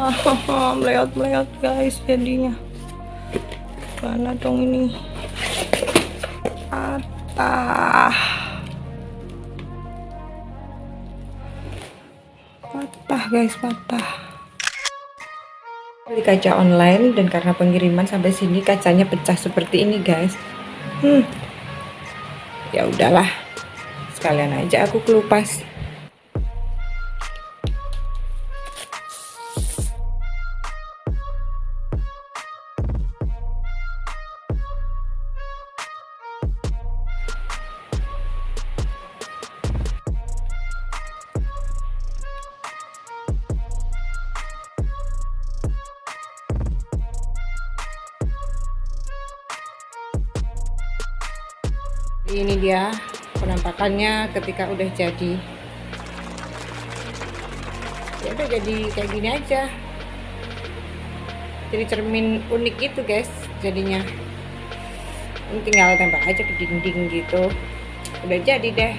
Meleot-meleot guys jadinya. Mana dong ini? Patah. Patah guys, patah. Beli kaca online dan karena pengiriman sampai sini kacanya pecah seperti ini guys. Ya udahlah. Sekalian aja aku kelupas. Ini dia penampakannya ketika udah jadi. Ya udah jadi kayak gini aja. Jadi cermin unik gitu guys jadinya. Ini tinggal tempel aja ke dinding gitu. Udah jadi deh.